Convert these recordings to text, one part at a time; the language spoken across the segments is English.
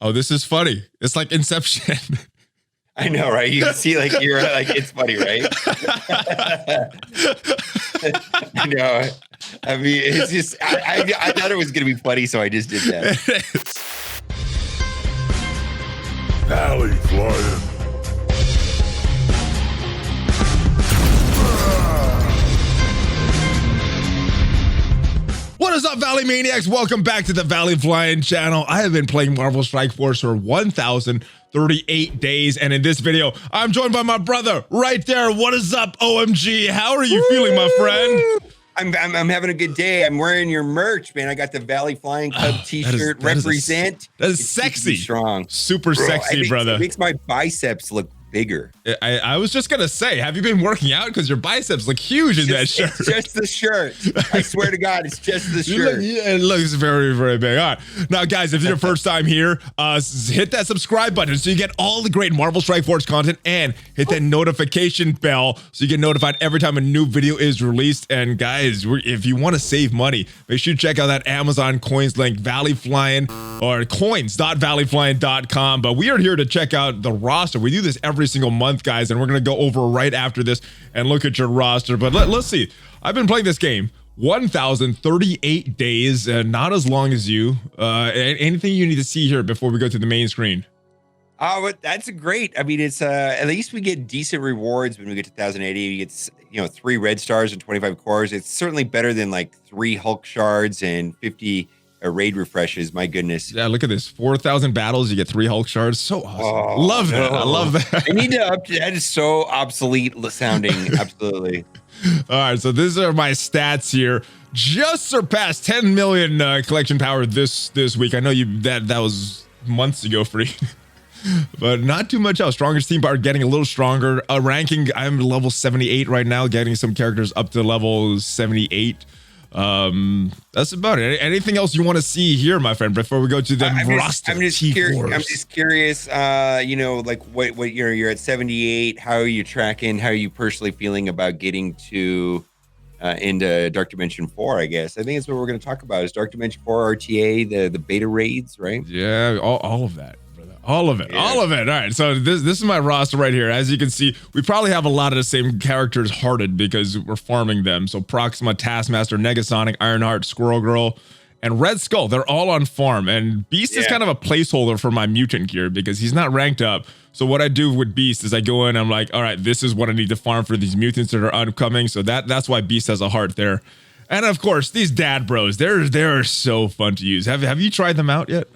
Oh, this is funny. It's like Inception. I know, right? You can see like you're like it's funny, right? I know. I mean, it's just I thought it was gonna be funny, so I just did that. ValleyFlyin. What is up, Valley Maniacs? Welcome back to the ValleyFlyin channel. I have been playing Marvel Strike Force for 1,038 days, and in this video, I'm joined by my brother right there. What is up, OhEmGee? How are you feeling, my friend? I'm having a good day. I'm wearing your merch, man. I got the ValleyFlyin Club T-shirt. Represent. That is sexy. Strong. Super sexy, brother. It makes my biceps look bigger. I was just gonna say, have you been working out? Because your biceps look huge in that shirt. It's just the shirt. I swear to God, it's just the shirt. It looks very, very big. All right. Now, guys, if it's your first time here, hit that subscribe button so you get all the great Marvel Strike Force content, and hit that notification bell so you get notified every time a new video is released. And guys, if you want to save money, make sure you check out that Amazon coins link, ValleyFlyin, or coins.valleyflyin.com. But we are here to check out the roster. We do this every single month, guys, and we're going to go over right after this and look at your roster. But let's see. I've been playing this game 1,038 days, not as long as you. Anything you need to see here before we go to the main screen? Oh, that's great. I mean, it's at least we get decent rewards when we get to 1,080. You get 3 red stars and 25 cores. It's certainly better than like 3 Hulk shards and 50 raid refreshes. My goodness. Yeah, look at this. 4,000 battles, you get 3 Hulk shards. So awesome. Oh, love that. I love that. I need to update. That is so obsolete sounding. Absolutely. All right, so these are my stats here. Just surpassed 10 million collection power this week. I know that was months ago for you. But not too much else. Strongest team power getting a little stronger. Ranking, I'm level 78 right now, getting some characters up to level 78. That's about it. Anything else you want to see here, my friend, before we go to the roster? I'm just curious, like what you're at 78. How are you tracking? How are you personally feeling about getting to into Dark Dimension 4? I guess I think that's what we're going to talk about is Dark Dimension 4 RTA, the beta raids, right? Yeah, all of that. All of it. All right, so this is my roster right here. As you can see, we probably have a lot of the same characters hearted because we're farming them. So Proxima, Taskmaster, Negasonic, Ironheart, Squirrel Girl, and Red Skull, they're all on farm. And Beast is kind of a placeholder for my mutant gear because he's not ranked up. So what I do with Beast is I go in, I'm like, all right, this is what I need to farm for these mutants that are upcoming. So that's why Beast has a heart there. And of course, these dad bros, they're so fun to use. Have you tried them out yet?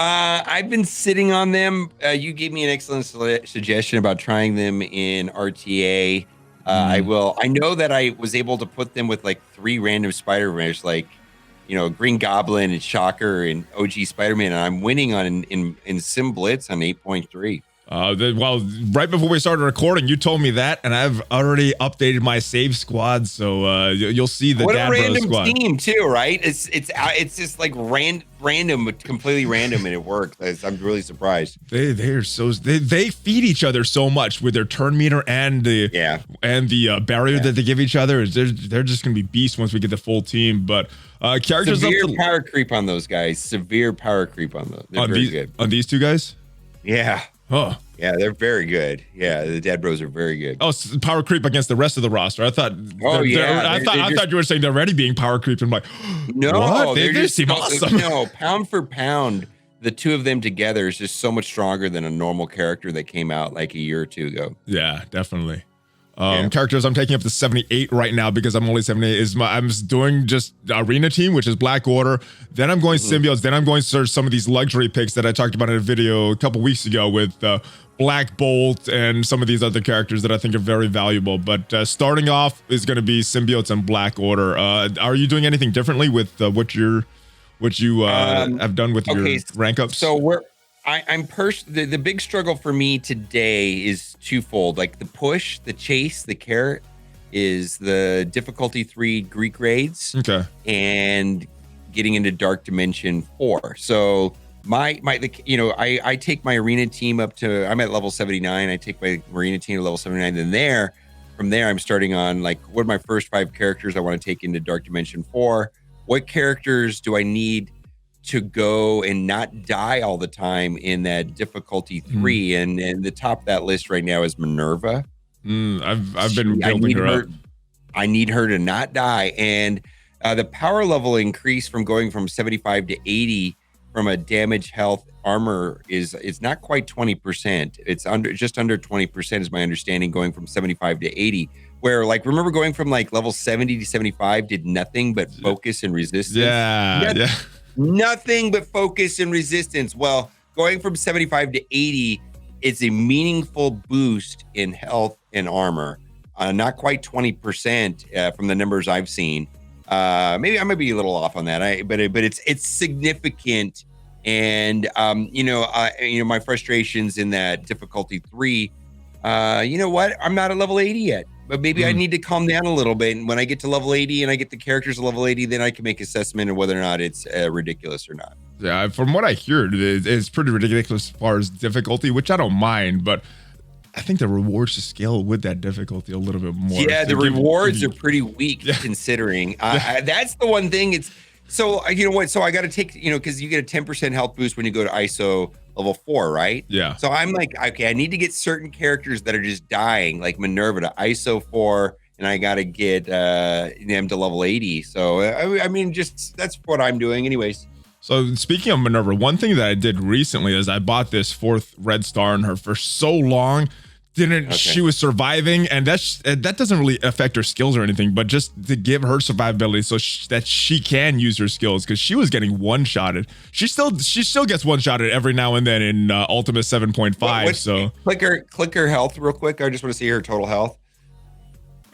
I've been sitting on them. You gave me an excellent suggestion about trying them in RTA. I will. I know that I was able to put them with like 3 random Spider-Mans, like, Green Goblin and Shocker and OG Spider-Man. And I'm winning on in Sim Blitz on 8.3. Well, right before we started recording, you told me that, and I've already updated my save squad, so you'll see the Dad Bros squad. What a random team too, right? It's just like random, completely random, and it works. I'm really surprised. They feed each other so much with their turn meter and the barrier that they give each other. They're just gonna be beasts once we get the full team. But characters severe power creep on those guys. Severe power creep on those. They're very good on these 2 guys. Yeah. Oh. Yeah, they're very good. Yeah, the Dad Bros are very good. Oh, power creep against the rest of the roster. I thought. I thought you were saying they're already being power creeped. I'm like, no, what? They just seem awesome. No, pound for pound, the 2 of them together is just so much stronger than a normal character that came out like a year or 2 ago. Yeah, definitely. Characters I'm taking up to 78 right now because I'm only 78. I'm doing just arena team, which is Black Order. Then I'm going Symbiotes. Then I'm going to search some of these luxury picks that I talked about in a video a couple weeks ago with Black Bolt and some of these other characters that I think are very valuable. But starting off is going to be Symbiotes and Black Order. Are you doing anything differently with what you have done with your rank ups? So the big struggle for me today is twofold. Like the push, the chase, the carrot is the difficulty 3 Greek raids. Okay. And getting into Dark Dimension 4. So I take my arena team up to, I'm at level 79. I take my arena team to level 79. Then from there, I'm starting on like, what are my first 5 characters I want to take into Dark Dimension 4? What characters do I need to go and not die all the time in that difficulty 3. And the top of that list right now is Minerva. I've been building her up. I need her to not die. And the power level increase from going from 75 to 80 from a damage, health, armor is not quite 20%. It's just under 20% is my understanding, going from 75 to 80. Where, like, remember going from like level 70 to 75 did nothing but focus and resistance. Nothing but focus and resistance. Well, going from 75 to 80 is a meaningful boost in health and armor. Not quite 20% from the numbers I've seen. Maybe I might be a little off on that. But it's significant. And my frustrations in that difficulty 3. You know what? I'm not at level 80 yet, but maybe I need to calm down a little bit. And when I get to level 80 and I get the characters at level 80, then I can make assessment of whether or not it's ridiculous or not. Yeah, from what I hear, it's pretty ridiculous as far as difficulty, which I don't mind, but I think the rewards to scale with that difficulty a little bit more. Yeah, the rewards are pretty weak considering. That's the one thing. So you know what? So I got to take, because you get a 10% health boost when you go to ISO level 4, right? Yeah. So I'm like, okay, I need to get certain characters that are just dying, like Minerva to ISO 4, and I got to get them to level 80. So I mean, just that's what I'm doing, anyways. So speaking of Minerva, one thing that I did recently is I bought this 4th red star in her for so long. She was surviving, and that doesn't really affect her skills or anything, but just to give her survivability so that she can use her skills, because she was getting one-shotted. She still gets one-shotted every now and then in Ultimate 7.5. So click her health real quick. I just want to see her total health.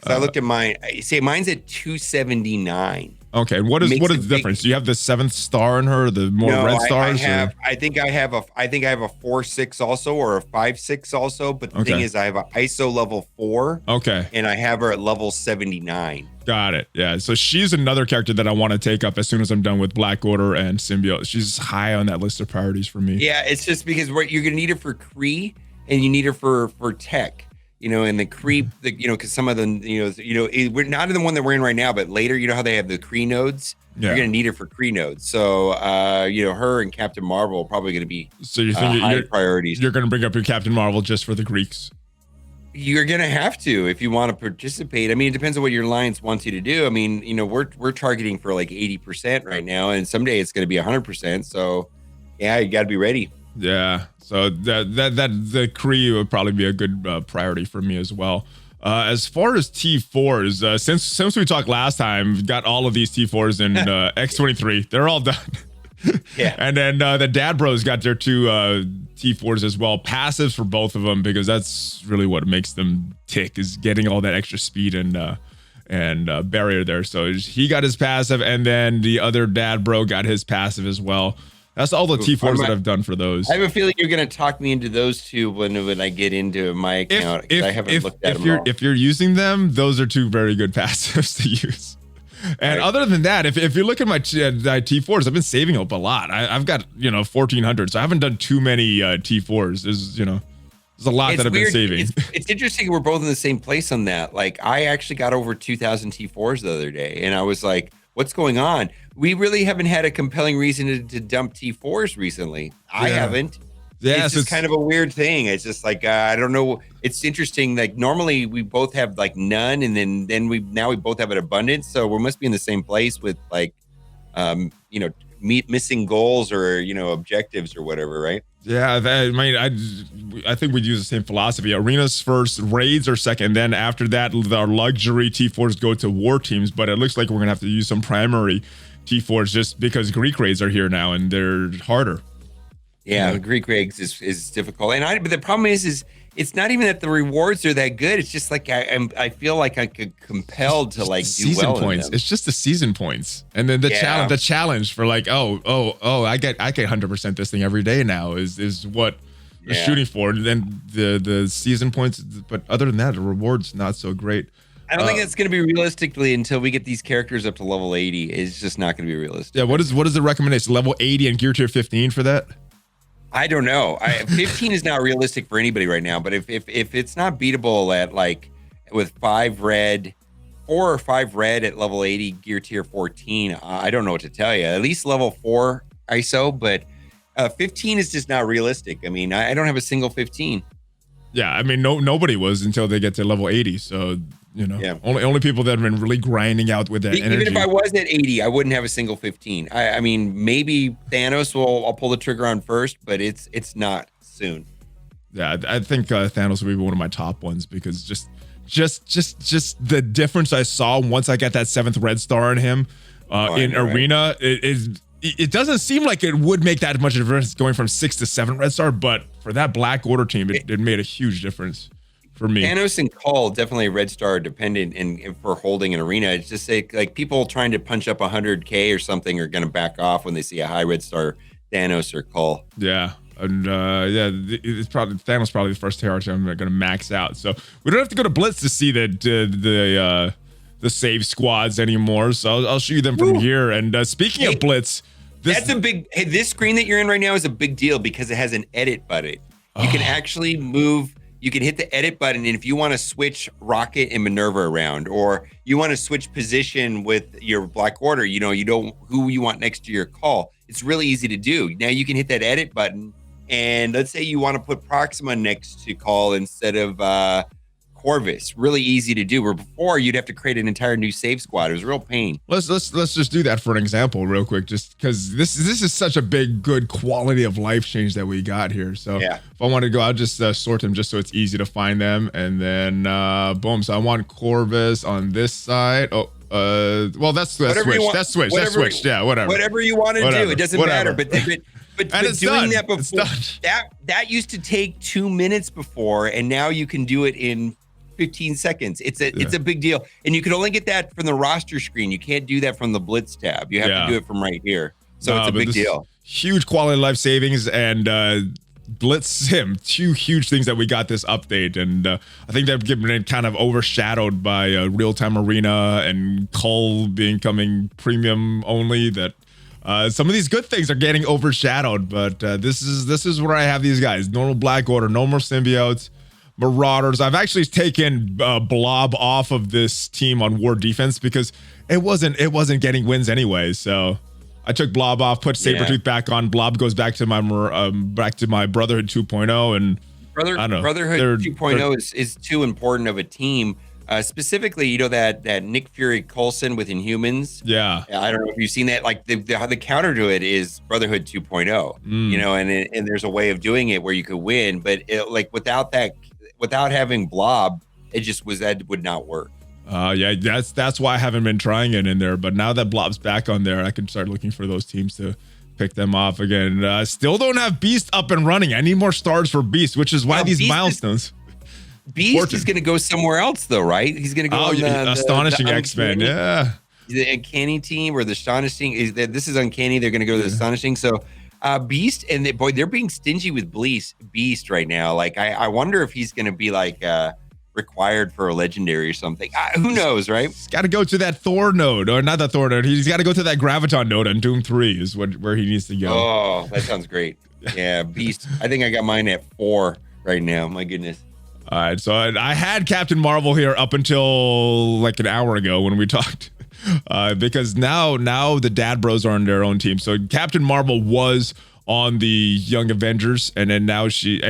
So I looked at mine. See, mine's at 279. Okay, what is the difference? Do you have the 7th star in her, the more red stars? I think I have a 4/6 also, or a 5/6 also. But the thing is, I have an ISO level 4. Okay, and I have her at level 79. Got it. Yeah, so she's another character that I want to take up as soon as I'm done with Black Order and Symbiotes. She's high on that list of priorities for me. Yeah, it's just because you're gonna need her for Kree, and you need her for tech. And the creep, because some of them, we're not in the one that we're in right now, but later, how they have the Kree nodes. Yeah. You're gonna need her for Kree nodes. So, her and Captain Marvel are probably gonna be high priorities. You're gonna bring up your Captain Marvel just for the Greeks. You're gonna have to if you want to participate. I mean, it depends on what your alliance wants you to do. I mean, we're targeting for like 80% right now, and someday it's gonna be 100%. So, yeah, you got to be ready. Yeah, so that the Kree would probably be a good priority for me as well. As far as T4s, since we talked last time, we've got all of these T4s in X23. They're all done. Yeah. And then the Dad Bros got their 2 T4s as well. Passives for both of them, because that's really what makes them tick, is getting all that extra speed and barrier there. So he got his passive, and then the other Dad Bro got his passive as well. That's all the T4s that I've done for those. I have a feeling you're going to talk me into those 2 when I get into my account. I haven't looked at them all. If you're using them, those are 2 very good passives to use. And other than that, if you look at my T4s, I've been saving up a lot. I've got 1,400, so I haven't done too many T4s. There's a lot that I've been saving. It's interesting. We're both in the same place on that. Like, I actually got over 2,000 T4s the other day, and I was like, what's going on? We really haven't had a compelling reason to dump T4s recently. I haven't. Yeah, it's just kind of a weird thing. It's just like, I don't know. It's interesting. Like, normally we both have like none, and then we both have an abundance. So we must be in the same place with like, missing goals or, objectives or whatever, right? Yeah, I think we'd use the same philosophy. Arenas first, raids are second. Then after that, our luxury T4s go to war teams. But it looks like we're going to have to use some primary T4s just because Greek raids are here now and they're harder. Yeah, Greek raids is difficult. But the problem is it's not even that the rewards are that good. It's just like I feel like I could compelled to like do well points. In them. It's just the season points, and then the challenge for like I get 100% this thing every day now is what you're shooting for. And then the season points, but other than that, the rewards not so great. I don't think it's going to be realistically until we get these characters up to level 80. It's just not going to be realistic. Yeah, what is the recommendation? Level 80 and gear tier 15 for that? I don't know. 15 is not realistic for anybody right now, but if it's not beatable at like with 4 or 5 red at level 80 gear tier 14, I don't know what to tell you. At least level 4 ISO, but 15 is just not realistic. I mean, I don't have a single 15. Yeah, I mean, nobody was until they get to level 80. So, only people that have been really grinding out with that energy. Even if I was at 80, I wouldn't have a single 15. I mean, maybe Thanos I'll pull the trigger on first, but it's not soon. Yeah, I think Thanos will be one of my top ones because just the difference I saw once I got that 7th red star in him in Arena, it doesn't seem like it would make that much difference going from 6 to 7 red star, but for that Black Order team, it made a huge difference for me. Thanos and Cull definitely red star dependent and for holding an Arena. It's just like people trying to punch up 100K or something are going to back off when they see a high red star Thanos or Cull. Yeah. And it's probably Thanos probably the first character I'm going to max out. So we don't have to go to Blitz to see the save squads anymore. So I'll show you them from here. And speaking of Blitz, that's a big. Hey, this screen that you're in right now is a big deal because it has an edit button. You can actually move. You can hit the edit button, and if you want to switch Rocket and Minerva around, or you want to switch position with your Black Order, you don't who you want next to your call. It's really easy to do. Now you can hit that edit button. And let's say you want to put Proxima next to Call instead of Corvus. Really easy to do. Where before you'd have to create an entire new save squad. It was a real pain. Let's just do that for an example, real quick, just because this is such a big, good quality of life change that we got here. So if I want to go, I'll just sort them just so it's easy to find them, and then boom. So I want Corvus on this side. Well that's switched. That's switched. Yeah, whatever. Whatever you want to do, it doesn't matter. But doing that before, that used to take 2 minutes before, and now you can do it in 15 seconds. It's a big deal, and you can only get that from the roster screen. You can't do that from the Blitz tab. You have to do it from right here. So it's a big deal. Huge quality of life savings and Blitz Sim, 2 huge things that we got this update, and I think they've been kind of overshadowed by real-time Arena and Cull becoming premium only. That some of these good things are getting overshadowed, but this is where I have these guys: normal Black Order, normal Symbiotes, Marauders. I've actually taken Blob off of this team on War Defense because it wasn't getting wins anyway. So I took Blob off, put Sabretooth back on. Blob goes back to my Brotherhood 2.0, and Brotherhood 2.0 is too important of a team. Specifically, that Nick Fury Coulson with Inhumans. Yeah. I don't know if you've seen that. Like the counter to it is Brotherhood 2.0. And there's a way of doing it where you could win, but without having Blob, that would not work. That's why I haven't been trying it in there. But now that Blob's back on there, I can start looking for those teams to pick them off again. Still don't have Beast up and running. I need more stars for Beast, which is why these milestones. Beast is going to go somewhere else, though, right? He's going to go on the Astonishing X-Men, the Uncanny team or the Astonishing. This is Uncanny. They're going to go to the Astonishing. So Beast, and they're being stingy with Beast right now. Like, I wonder if he's going to be like required for a legendary or something. Who knows, right? He's got to go to that Thor node, or not that Thor node. He's got to go to that Graviton node on Doom 3 is where he needs to go. Oh, that sounds great. Yeah, Beast. I think I got mine at 4 right now. My goodness. All right, so I had Captain Marvel here up until like an hour ago when we talked, because now the Dad Bros are on their own team. So Captain Marvel was on the Young Avengers, and then now she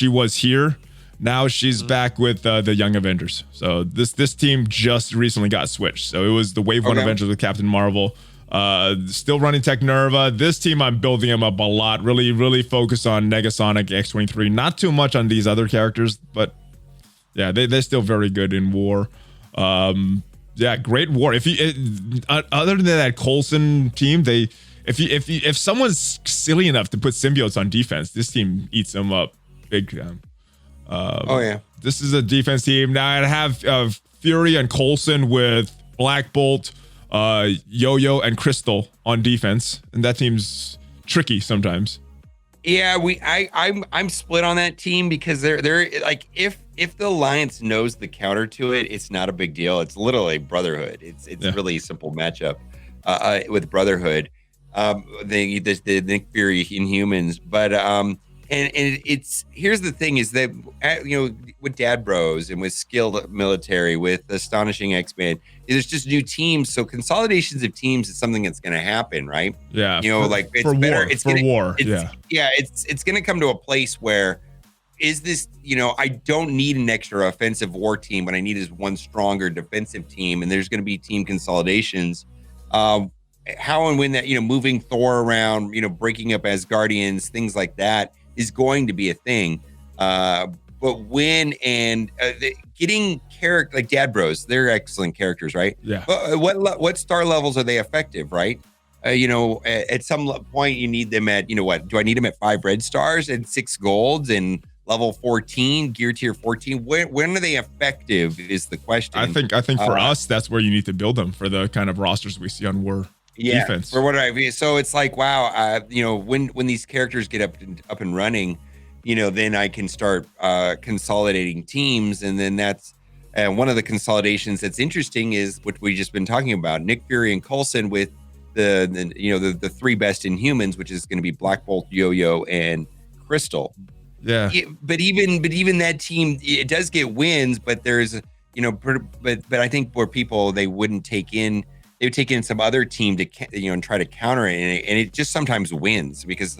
was here. Now she's back with the Young Avengers. So this team just recently got switched. So it was the Wave 1 Avengers with Captain Marvel. Still running Technerva. This team, I'm building them up a lot. Really focused on Negasonic, X-23. Not too much on these other characters, but yeah, they're still very good in war. Great war. Other than that Coulson team, if someone's silly enough to put symbiotes on defense, this team eats them up big time. This is a defense team. Now I have Fury and Coulson with Black Bolt, Yo-Yo, and Crystal on defense, and that team's tricky sometimes. Yeah, I'm split on that team because they're like if the Alliance knows the counter to it, it's not a big deal. It's literally Brotherhood. It's really a simple matchup with Brotherhood. The Nick Fury Inhumans, but and it's here's the thing is that with Dad Bros and with skilled military with astonishing X-Men, there's just new teams, so consolidations of teams is something that's going to happen, right? Yeah, it's for better war, it's for gonna, war. It's going to come to a place where is this, I don't need an extra offensive war team. What I need is one stronger defensive team, and there's going to be team consolidations. How and when that, moving Thor around, breaking up Asgardians, things like that is going to be a thing. But when and getting character like Dad Bros, they're excellent characters, right? Yeah. But what star levels are they effective, right? At some point you need them at, what do I need them at 5 red stars and 6 golds and level 14, gear tier 14? When are they effective is the question. I think for us, that's where you need to build them for the kind of rosters we see on war defense. For what so it's like, wow, when these characters get up and running, then I can start consolidating teams. And then that's one of the consolidations that's interesting is what we just been talking about, Nick Fury and Coulson with the 3 best Inhumans, which is going to be Black Bolt, Yo-Yo, and Crystal. Yeah. But even that team, it does get wins, but there's, but I think where people, they would take in some other team to, and try to counter it. And it just sometimes wins because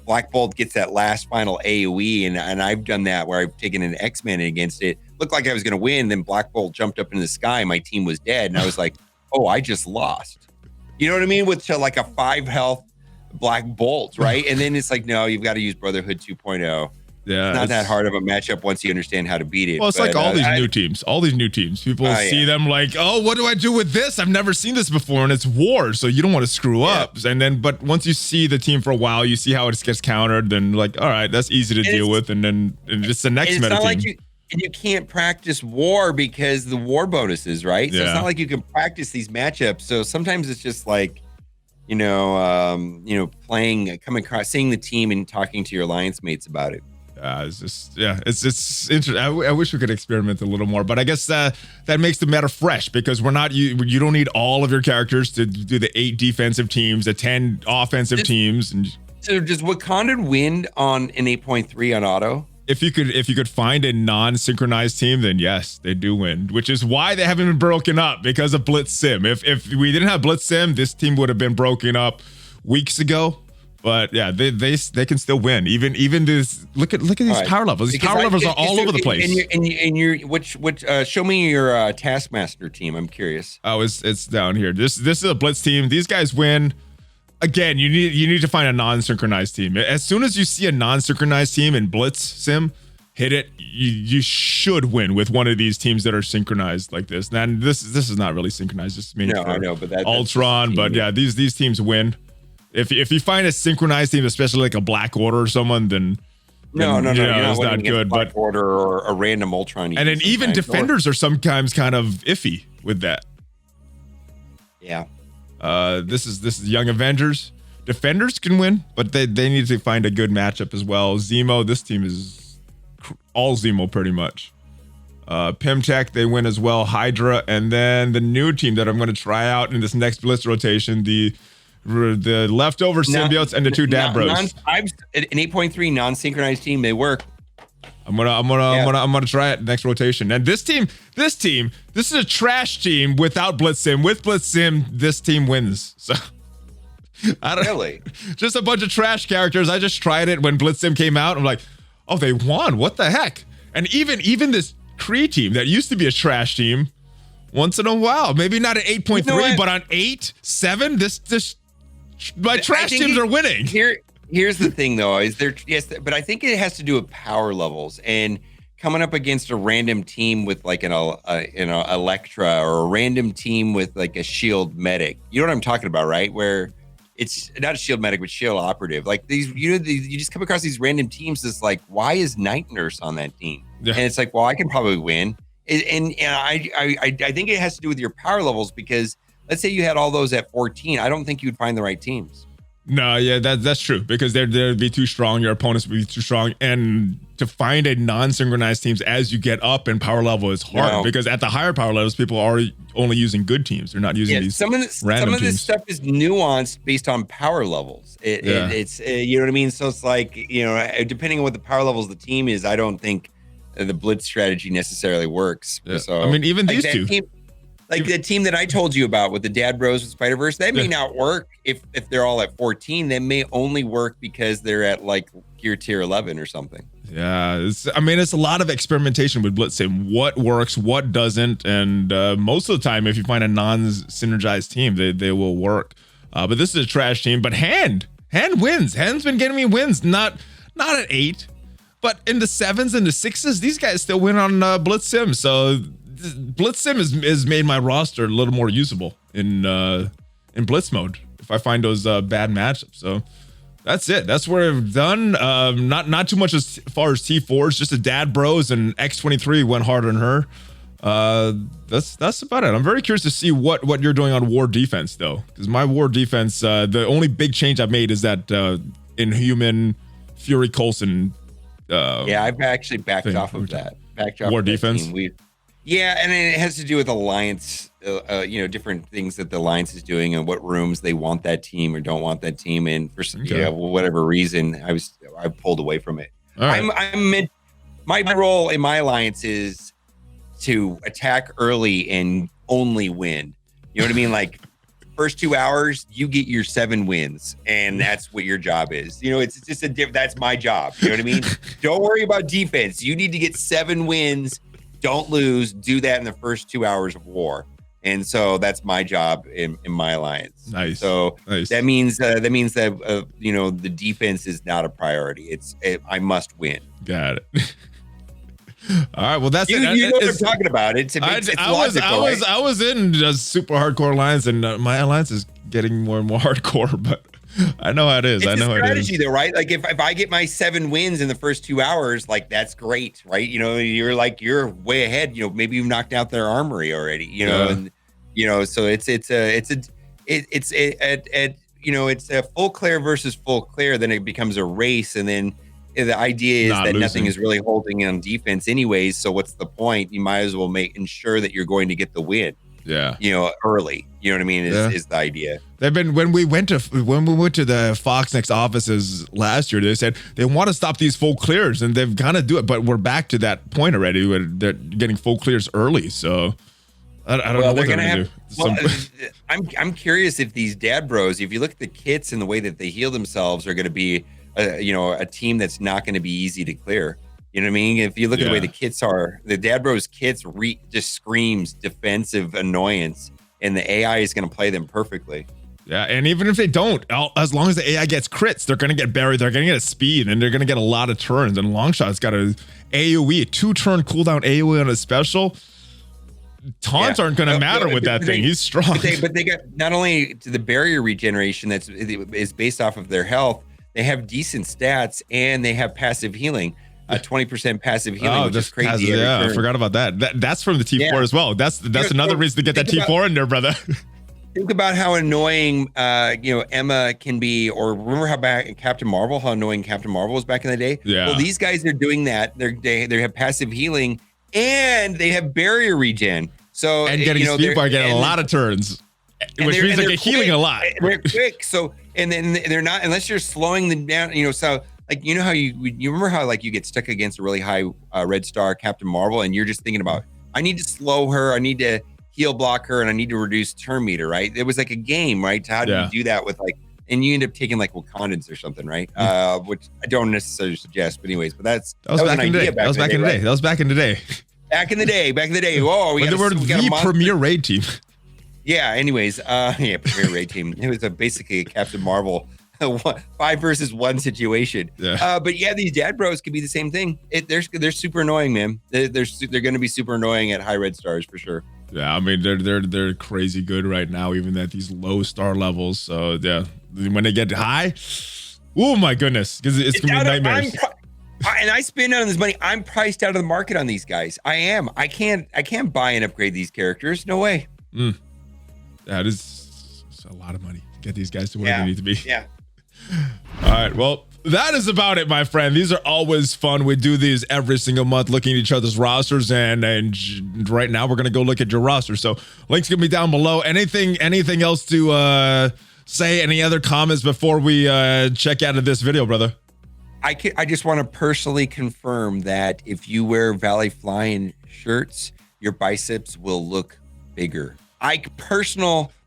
Black Bolt gets that last final AoE. And I've done that where I've taken an X-Men against it. Looked like I was going to win. Then Black Bolt jumped up in the sky. My team was dead. And I was like, oh, I just lost. You know what I mean? With like a 5 health Black Bolt, right? And then it's like, no, you've got to use Brotherhood 2.0. Yeah, it's not that hard of a matchup once you understand how to beat it. Well, it's like all these new teams. People see them like, oh, what do I do with this? I've never seen this before, and it's war, so you don't want to screw up. And then, but once you see the team for a while, you see how it gets countered. Then, like, all right, that's easy to deal with, and then it's the next meta team. Like you can't practice war because the war bonuses, right? So it's not like you can practice these matchups. So sometimes it's just like, playing, coming across, seeing the team and talking to your alliance mates about it. It's interesting. I wish we could experiment a little more, but I guess that makes the meta fresh because you don't need all of your characters to do the 8 defensive teams, the 10 offensive teams. And so does Wakanda win on an 8.3 on auto? If you could find a non-synchronized team, then yes, they do win, which is why they haven't been broken up because of Blitz Sim. If we didn't have Blitz Sim, this team would have been broken up weeks ago. But yeah, they can still win. Even this. Look at these power levels. These power levels are all over the place. And you're which show me your Taskmaster team. I'm curious. Oh, it's down here. This is a Blitz team. These guys win. Again, you need to find a non-synchronized team. As soon as you see a non-synchronized team in Blitz Sim, hit it. You should win with one of these teams that are synchronized like this. And this is not really synchronized. Just means I know, but Ultron. But yeah, these teams win. If you find a synchronized team, especially like a Black Order or someone, then no, it's not good. Black But Order or a random Ultron, and then even defenders are sometimes kind of iffy with that. Yeah. This is Young Avengers. Defenders can win, but they need to find a good matchup as well. Zemo, this team is all Zemo pretty much. Pimtech, they win as well. Hydra, and then the new team that I'm going to try out in this next Blitz rotation, the leftover Symbiotes and the 2 Dad Bros. An 8.3 non-synchronized team, they work. I'm gonna try it next rotation. And this is a trash team without Blitz Sim. With Blitz Sim, this team wins. So I don't really just a bunch of trash characters. I just tried it when Blitz Sim came out. I'm like, oh, they won. What the heck? And even this Kree team that used to be a trash team, once in a while, maybe not at 8.3, but on 8, 7, my trash teams are winning. Here's the thing, though, but I think it has to do with power levels and coming up against a random team with like an Elektra or a random team with like a shield medic. You know what I'm talking about, right? Where it's not a shield medic, but shield operative. Like these, you just come across these random teams that's like, why is Night Nurse on that team? Yeah. And it's like, well, I can probably win. And I think it has to do with your power levels because let's say you had all those at 14. I don't think you'd find the right teams. No, yeah, that's true because they'd be too strong. Your opponents would be too strong, and to find a non-synchronized teams as you get up in power level is hard because at the higher power levels, people are only using good teams. They're not using these some of this stuff is nuanced based on power levels. It's you know what I mean. So it's like depending on what the power levels of the team is, I don't think the blitz strategy necessarily works. Yeah. So I mean, even these two. Like the team that I told you about with the Dad Bros with Spider-Verse, that may not work if they're all at 14. They may only work because they're at like gear tier 11 or something. Yeah, it's a lot of experimentation with Blitz Sim. What works, what doesn't, and most of the time, if you find a non-synergized team, they will work. But this is a trash team. But Hand wins. Hand's been getting me wins. Not at 8, but in the 7s and the 6s, these guys still win on Blitz Sim. So Blitz Sim has made my roster a little more usable in Blitz mode if I find those bad matchups. So that's it. That's where I've done. Not too much as far as T4s. Just the Dad Bros and X23 went hard on her. That's about it. I'm very curious to see what you're doing on war defense though, because my war defense, the only big change I've made is that Inhuman Fury Coulson. I've actually backed off of that. Backed off war of that defense. Team. Yeah, and it has to do with alliance, different things that the alliance is doing and what rooms they want that team or don't want that team in. For whatever reason, I pulled away from it. Right. My role in my alliance is to attack early and only win. You know what I mean? Like first 2 hours, you get your 7 wins, and that's what your job is. It's just that's my job. You know what I mean? Don't worry about defense. You need to get 7 wins. Don't lose. Do that in the first 2 hours of war, and so that's my job in my alliance. Nice. So that means that the defense is not a priority. I must win. Got it. All right. Well, that's it. You know what I'm talking about. It's logical, right? I was in just super hardcore alliance, and my alliance is getting more and more hardcore, but. I know how it is. It's I know a strategy, it is. though, right? Like if I get my 7 wins in the first 2 hours, like that's great, right? You're way ahead. Maybe you've knocked out their armory already. And so it's a full clear versus full clear. Then it becomes a race, and then the idea is that nothing is really holding on defense, anyways. So what's the point? You might as well ensure that you're going to get the win. Yeah. Early. You know what I mean? Is the idea. They've been when we went to the Fox Next offices last year, they said they want to stop these full clears, and they've kind of do it, but we're back to that point already where they're getting full clears early. So I don't know what they're gonna do. I'm curious if these Dad Bros, if you look at the kits and the way that they heal themselves, are going to be a team that's not going to be easy to clear. You know what I mean? If you look at the way the kits are, the Dad Bros kits just screams defensive annoyance, and the AI is going to play them perfectly. Yeah, and even if they don't, as long as the AI gets crits, they're going to get buried, they're going to get a speed, and they're going to get a lot of turns. And Longshot's got a AoE, a 2-turn cooldown AoE on a special. Taunts aren't going to matter with that thing. He's strong. But they got not only to the barrier regeneration that is based off of their health, they have decent stats, and they have passive healing. 20% passive healing, which is crazy. I forgot about that. That's from the T4 as well. That's another reason to get that T4 in there, brother. Think about how annoying Emma can be, or remember how Captain Marvel, how annoying Captain Marvel was back in the day. Yeah. Well, these guys are doing that. They have passive healing, and they have barrier regen. So getting speed bar, getting a lot of turns, which means they're healing a lot. They're quick. So and then they're not, unless you're slowing them down. So. Like, how you remember how like you get stuck against a really high red star Captain Marvel, and you're just thinking about, I need to slow her, I need to heal block her, and I need to reduce turn meter, right? It was like a game, right? How do you do that with like, and you end up taking like Wakandans or something, right? Which I don't necessarily suggest, but anyways, but that was back in the day. That was back in the day. That was back in the day. Back in the day. Whoa, we got the premier raid team. Yeah. Anyways, premier raid team. It was basically a Captain Marvel 5 versus 1 situation. Yeah. But yeah, these Dad Bros could be the same thing. They're super annoying, man. They're going to be super annoying at high red stars for sure. Yeah, I mean they're crazy good right now, even at these low star levels. So yeah, when they get high, oh my goodness, because it's gonna be nightmares. And I spend on this money. I'm priced out of the market on these guys. I am. I can't buy and upgrade these characters. No way. That is a lot of money to get these guys to where they need to be. Yeah. All right, well, that is about it, my friend. These are always fun. We do these every single month, looking at each other's rosters, and right now we're gonna go look at your roster. So links gonna be down below. Anything else to say? Any other comments before we check out of this video, brother? I just want to personally confirm that if you wear ValleyFlyin shirts, your biceps will look bigger.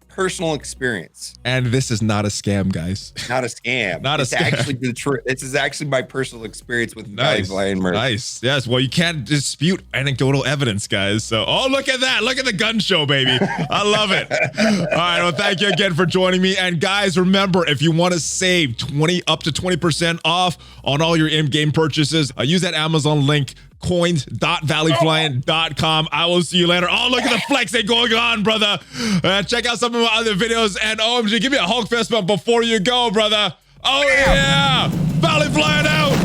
Personal experience. And this is not a scam, guys. Not a scam. Not a it's scam. Actually the truth. This is actually my personal experience with Nice. ValleyFlyin merch. Nice. Yes. Well, you can't dispute anecdotal evidence, guys. So, oh, look at that. Look at the gun show, baby. I love it. All right. Well, thank you again for joining me. And guys, remember, if you want to save up to 20% off on all your in-game purchases, use that Amazon link, coins.valleyflyin.com. I will see you later. Oh, look at the flexing going on, brother. Check out some of my other videos. And OMG, give me a Hulk fist bump before you go, brother. Oh, yeah. ValleyFlyin out.